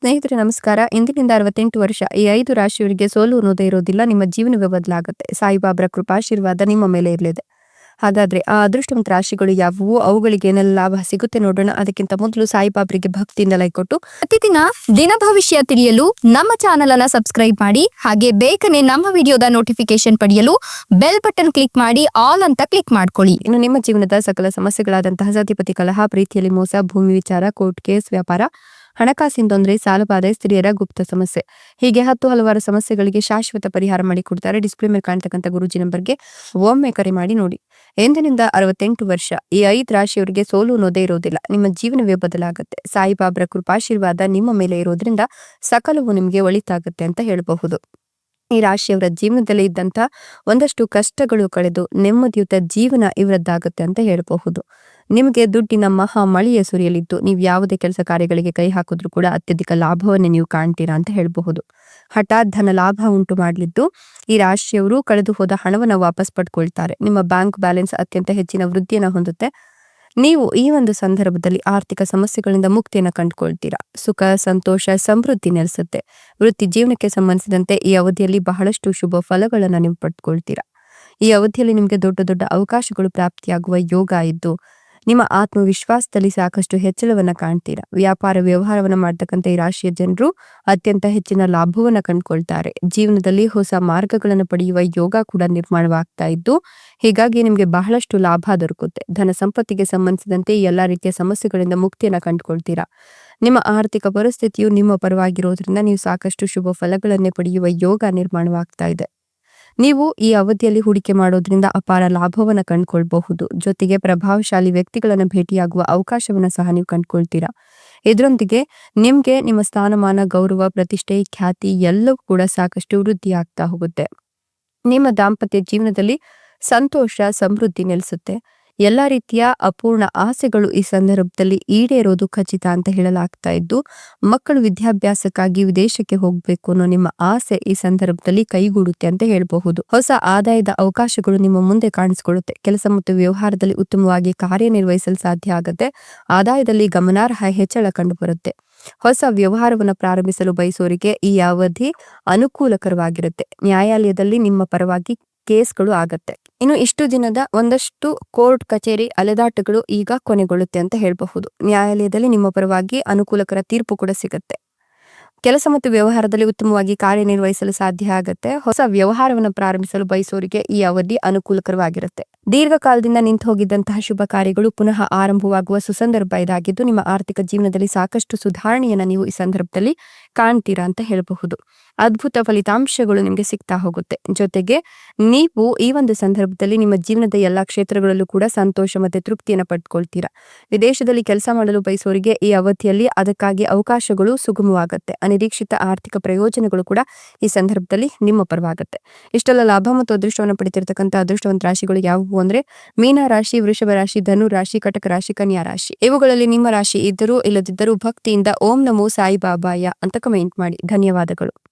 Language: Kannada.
ಸ್ನೇಹಿತರೆ ನಮಸ್ಕಾರ. ಇಂದಿನಿಂದ 68 ವರ್ಷ ಈ 5 ರಾಶಿಯವರಿಗೆ ಸೋಲು ಅನ್ನೋದೇ ಇರೋದಿಲ್ಲ. ನಿಮ್ಮ ಜೀವನವೇ ಬದಲಾಗುತ್ತೆ. ಸಾಯಿಬಾಬರ ಕೃಪಾಶೀರ್ವಾದ ನಿಮ್ಮ ಮೇಲೆ ಇರಲಿದೆ. ಹಾಗಾದ್ರೆ ಆ ಅದೃಷ್ಟವಂತ ರಾಶಿಗಳು ಯಾವುವು, ಅವುಗಳಿಗೆ ಏನೆಲ್ಲ ಲಾಭ ಸಿಗುತ್ತೆ ನೋಡೋಣ. ಅದಕ್ಕಿಂತ ಮೊದಲು ಸಾಯಿಬಾಬರಿಗೆ ಭಕ್ತಿಯಿಂದ ಲೈಕ್ ಕೊಟ್ಟು ಪ್ರತಿದಿನ ದಿನ ಭವಿಷ್ಯ ತಿಳಿಯಲು ನಮ್ಮ ಚಾನೆಲ್ ಅನ್ನ ಸಬ್ಸ್ಕ್ರೈಬ್ ಮಾಡಿ. ಹಾಗೆ ಬೇಗನೆ ನಮ್ಮ ವಿಡಿಯೋದ ನೋಟಿಫಿಕೇಶನ್ ಪಡೆಯಲು ಬೆಲ್ ಬಟನ್ ಕ್ಲಿಕ್ ಮಾಡಿ ಆಲ್ ಅಂತ ಕ್ಲಿಕ್ ಮಾಡ್ಕೊಳ್ಳಿ. ಇನ್ನು ನಿಮ್ಮ ಜೀವನದ ಸಕಲ ಸಮಸ್ಯೆಗಳಾದಂತಹ ಸತಿಪತಿ ಕಲಹ, ಪ್ರೀತಿಯಲ್ಲಿ ಮೋಸ, ಭೂಮಿ ವಿಚಾರ, ಕೋರ್ಟ್ ಕೇಸ್, ವ್ಯಾಪಾರ, ಹಣಕಾಸಿನ ತೊಂದರೆ, ಸಾಲಬಾಧೆ, ಸ್ತ್ರೀಯರ ಗುಪ್ತ ಸಮಸ್ಯೆ, ಹೀಗೆ ಹಲವಾರು ಸಮಸ್ಯೆಗಳಿಗೆ ಶಾಶ್ವತ ಪರಿಹಾರ ಮಾಡಿಕೊಡ್ತಾರೆ. ಡಿಸ್ಪ್ಲೇ ಮೇಲೆ ಕಾಣ್ತಕ್ಕಂಥ ಗುರುಜಿ ನಂಬರ್ಗೆ ಒಮ್ಮೆ ಕರೆ ಮಾಡಿ ನೋಡಿ. ಎಂದಿನಿಂದ 68 ವರ್ಷ ಈ 5 ರಾಶಿಯವರಿಗೆ ಸೋಲು ಅನ್ನೋದೇ ಇರೋದಿಲ್ಲ. ನಿಮ್ಮ ಜೀವನವೇ ಬದಲಾಗುತ್ತೆ. ಸಾಯಿಬಾಬರ ಕೃಪಾಶೀರ್ವಾದ ನಿಮ್ಮ ಮೇಲೆ ಇರೋದ್ರಿಂದ ಸಕಲವು ನಿಮಗೆ ಒಳಿತಾಗುತ್ತೆ ಅಂತ ಹೇಳಬಹುದು. ಈ ರಾಶಿಯವರ ಜೀವನದಲ್ಲಿ ಇದ್ದಂತ ಒಂದಷ್ಟು ಕಷ್ಟಗಳು ಕಳೆದು ನೆಮ್ಮದಿಯುತ ಜೀವನ ಇವರದ್ದಾಗುತ್ತೆ ಅಂತ ಹೇಳಬಹುದು. ನಿಮಗೆ ದುಡ್ಡಿನ ಮಹಾ ಮಳೆಯ ಸುರಿಯಲಿದ್ದು ನೀವು ಯಾವುದೇ ಕೆಲಸ ಕಾರ್ಯಗಳಿಗೆ ಕೈ ಹಾಕಿದ್ರು ಕೂಡ ಅತ್ಯಧಿಕ ಲಾಭವನ್ನೇ ನೀವು ಕಾಣ್ತೀರಾ ಅಂತ ಹೇಳಬಹುದು. ಹಠಾತ್ ಧನ ಲಾಭ ಉಂಟು ಮಾಡಲಿದ್ದು ಈ ರಾಶಿಯವರು ಕಳೆದು ಹೋದ ಹಣವನ್ನು ವಾಪಸ್ ಪಡ್ಕೊಳ್ತಾರೆ. ನಿಮ್ಮ ಬ್ಯಾಂಕ್ ಬ್ಯಾಲೆನ್ಸ್ ಅತ್ಯಂತ ಹೆಚ್ಚಿನ ವೃದ್ಧಿಯನ್ನು ಹೊಂದುತ್ತೆ. ನೀವು ಈ ಒಂದು ಸಂದರ್ಭದಲ್ಲಿ ಆರ್ಥಿಕ ಸಮಸ್ಯೆಗಳಿಂದ ಮುಕ್ತಿಯನ್ನು ಕಂಡುಕೊಳ್ತೀರಾ. ಸುಖ, ಸಂತೋಷ, ಸಮೃದ್ಧಿ ನೆಲೆಸುತ್ತೆ. ವೃತ್ತಿ ಜೀವನಕ್ಕೆ ಸಂಬಂಧಿಸಿದಂತೆ ಈ ಅವಧಿಯಲ್ಲಿ ಬಹಳಷ್ಟು ಶುಭ ಫಲಗಳನ್ನು ನೀವು ಪಡ್ಕೊಳ್ತೀರಾ. ಈ ಅವಧಿಯಲ್ಲಿ ನಿಮಗೆ ದೊಡ್ಡ ದೊಡ್ಡ ಅವಕಾಶಗಳು ಪ್ರಾಪ್ತಿಯಾಗುವ ಯೋಗ ಇದ್ದು ನಿಮ್ಮ ಆತ್ಮವಿಶ್ವಾಸದಲ್ಲಿ ಸಾಕಷ್ಟು ಹೆಚ್ಚಳವನ್ನ ಕಾಣ್ತೀರಾ. ವ್ಯಾಪಾರ ವ್ಯವಹಾರವನ್ನ ಮಾಡ್ತಕ್ಕಂಥ ಈ ರಾಶಿಯ ಜನರು ಅತ್ಯಂತ ಹೆಚ್ಚಿನ ಲಾಭವನ್ನ ಕಂಡುಕೊಳ್ತಾರೆ. ಜೀವನದಲ್ಲಿ ಹೊಸ ಮಾರ್ಗಗಳನ್ನು ಪಡೆಯುವ ಯೋಗ ಕೂಡ ನಿರ್ಮಾಣವಾಗ್ತಾ ಇದ್ದು ಹೀಗಾಗಿ ನಿಮಗೆ ಬಹಳಷ್ಟು ಲಾಭ ದೊರಕುತ್ತೆ. ಧನ ಸಂಪತ್ತಿಗೆ ಸಂಬಂಧಿಸಿದಂತೆ ಎಲ್ಲಾ ರೀತಿಯ ಸಮಸ್ಯೆಗಳಿಂದ ಮುಕ್ತಿಯನ್ನ ಕಂಡುಕೊಳ್ತೀರಾ. ನಿಮ್ಮ ಆರ್ಥಿಕ ಪರಿಸ್ಥಿತಿಯು ನಿಮ್ಮ ಪರವಾಗಿರೋದ್ರಿಂದ ನೀವು ಸಾಕಷ್ಟು ಶುಭ ಫಲಗಳನ್ನೇ ಪಡೆಯುವ ಯೋಗ ನಿರ್ಮಾಣವಾಗ್ತಾ ಇದೆ. ನೀವು ಈ ಅವಧಿಯಲ್ಲಿ ಹೂಡಿಕೆ ಮಾಡೋದ್ರಿಂದ ಅಪಾರ ಲಾಭವನ್ನ ಕಂಡುಕೊಳ್ಬಹುದು. ಜೊತೆಗೆ ಪ್ರಭಾವಶಾಲಿ ವ್ಯಕ್ತಿಗಳನ್ನ ಭೇಟಿಯಾಗುವ ಅವಕಾಶವನ್ನ ಸಹ ನೀವು ಕಂಡುಕೊಳ್ತೀರಾ. ಇದರೊಂದಿಗೆ ನಿಮ್ಗೆ ನಿಮ್ಮ ಸ್ಥಾನಮಾನ, ಗೌರವ, ಪ್ರತಿಷ್ಠೆ, ಖ್ಯಾತಿ ಎಲ್ಲವೂ ಕೂಡ ಸಾಕಷ್ಟು ವೃದ್ಧಿ ಆಗ್ತಾ ಹೋಗುತ್ತೆ. ನಿಮ್ಮ ದಾಂಪತ್ಯ ಜೀವನದಲ್ಲಿ ಸಂತೋಷ, ಸಮೃದ್ಧಿ ನೆಲೆಸುತ್ತೆ. ಎಲ್ಲಾ ರೀತಿಯ ಅಪೂರ್ಣ ಆಸೆಗಳು ಈ ಸಂದರ್ಭದಲ್ಲಿ ಈಡೇರೋದು ಖಚಿತ ಅಂತ ಹೇಳಲಾಗ್ತಾ ಇದ್ದು ಮಕ್ಕಳು ವಿದ್ಯಾಭ್ಯಾಸಕ್ಕಾಗಿ ವಿದೇಶಕ್ಕೆ ಹೋಗ್ಬೇಕು ಅನ್ನೋ ನಿಮ್ಮ ಆಸೆ ಈ ಸಂದರ್ಭದಲ್ಲಿ ಕೈಗೂಡುತ್ತೆ ಅಂತ ಹೇಳಬಹುದು. ಹೊಸ ಆದಾಯದ ಅವಕಾಶಗಳು ನಿಮ್ಮ ಮುಂದೆ ಕಾಣಿಸಿಕೊಳ್ಳುತ್ತೆ. ಕೆಲಸ ಮತ್ತು ವ್ಯವಹಾರದಲ್ಲಿ ಉತ್ತಮವಾಗಿ ಕಾರ್ಯನಿರ್ವಹಿಸಲು ಸಾಧ್ಯ ಆಗುತ್ತೆ. ಆದಾಯದಲ್ಲಿ ಗಮನಾರ್ಹ ಹೆಚ್ಚಳ ಕಂಡು ಬರುತ್ತೆ. ಹೊಸ ವ್ಯವಹಾರವನ್ನು ಪ್ರಾರಂಭಿಸಲು ಬಯಸೋರಿಗೆ ಈ ಅವಧಿ ಅನುಕೂಲಕರವಾಗಿರುತ್ತೆ. ನ್ಯಾಯಾಲಯದಲ್ಲಿ ನಿಮ್ಮ ಪರವಾಗಿ ಕೇಸ್ಗಳು ಆಗತ್ತೆ. ಇನ್ನು ಇಷ್ಟು ದಿನದ ಒಂದಷ್ಟು ಕೋರ್ಟ್ ಕಚೇರಿ ಅಲೆದಾಟಗಳು ಈಗ ಕೊನೆಗೊಳ್ಳುತ್ತೆ ಅಂತ ಹೇಳಬಹುದು. ನ್ಯಾಯಾಲಯದಲ್ಲಿ ನಿಮ್ಮ ಪರವಾಗಿ ಅನುಕೂಲಕರ ತೀರ್ಪು ಕೂಡ ಸಿಗುತ್ತೆ. ಕೆಲಸ ಮತ್ತು ವ್ಯವಹಾರದಲ್ಲಿ ಉತ್ತಮವಾಗಿ ಕಾರ್ಯನಿರ್ವಹಿಸಲು ಸಾಧ್ಯ ಆಗುತ್ತೆ. ಹೊಸ ವ್ಯವಹಾರವನ್ನು ಪ್ರಾರಂಭಿಸಲು ಬಯಸೋರಿಗೆ ಈ ಅವಧಿ ಅನುಕೂಲಕರವಾಗಿರುತ್ತೆ. ದೀರ್ಘಕಾಲದಿಂದ ನಿಂತು ಹೋಗಿದ್ದಂತಹ ಶುಭ ಕಾರ್ಯಗಳು ಪುನಃ ಆರಂಭವಾಗುವ ಸುಸಂದರ್ಭ ಇದಾಗಿದ್ದು ನಿಮ್ಮ ಆರ್ಥಿಕ ಜೀವನದಲ್ಲಿ ಸಾಕಷ್ಟು ಸುಧಾರಣೆಯನ್ನ ನೀವು ಈ ಸಂದರ್ಭದಲ್ಲಿ ಕಾಣ್ತೀರಾ ಅಂತ ಹೇಳಬಹುದು. ಅದ್ಭುತ ಫಲಿತಾಂಶಗಳು ನಿಮಗೆ ಸಿಗ್ತಾ ಹೋಗುತ್ತೆ. ಜೊತೆಗೆ ನೀವು ಈ ಒಂದು ಸಂದರ್ಭದಲ್ಲಿ ನಿಮ್ಮ ಜೀವನದ ಎಲ್ಲಾ ಕ್ಷೇತ್ರಗಳಲ್ಲೂ ಕೂಡ ಸಂತೋಷ ಮತ್ತೆ ತೃಪ್ತಿಯನ್ನು ಪಡ್ಕೊಳ್ತೀರಾ. ವಿದೇಶದಲ್ಲಿ ಕೆಲಸ ಮಾಡಲು ಬಯಸೋರಿಗೆ ಈ ಅವಧಿಯಲ್ಲಿ ಅದಕ್ಕಾಗಿ ಅವಕಾಶಗಳು ಸುಗಮವಾಗುತ್ತೆ. ಅನಿರೀಕ್ಷಿತ ಆರ್ಥಿಕ ಪ್ರಯೋಜನಗಳು ಕೂಡ ಈ ಸಂದರ್ಭದಲ್ಲಿ ನಿಮ್ಮ ಪರವಾಗುತ್ತೆ. ಇಷ್ಟೆಲ್ಲ ಲಾಭ ಮತ್ತು ಅದೃಷ್ಟವನ್ನು ಪಡೆದಿರತಕ್ಕಂಥ ಅದೃಷ್ಟವಂತ ರಾಶಿಗಳು ಯಾವುವು ಅಂದ್ರೆ ಮೀನ ರಾಶಿ, ವೃಷಭ ರಾಶಿ, ಧನು ರಾಶಿ, ಕಟಕ ರಾಶಿ, ಕನ್ಯಾ ರಾಶಿ. ಇವುಗಳಲ್ಲಿ ನಿಮ್ಮ ರಾಶಿ ಇದ್ದರೂ ಇಲ್ಲದಿದ್ದರೂ ಭಕ್ತಿಯಿಂದ ಓಂ ನಮೋ ಸಾಯಿಬಾಬಾಯ ಅಂತ ಕಮೆಂಟ್ ಮಾಡಿ. ಧನ್ಯವಾದಗಳು.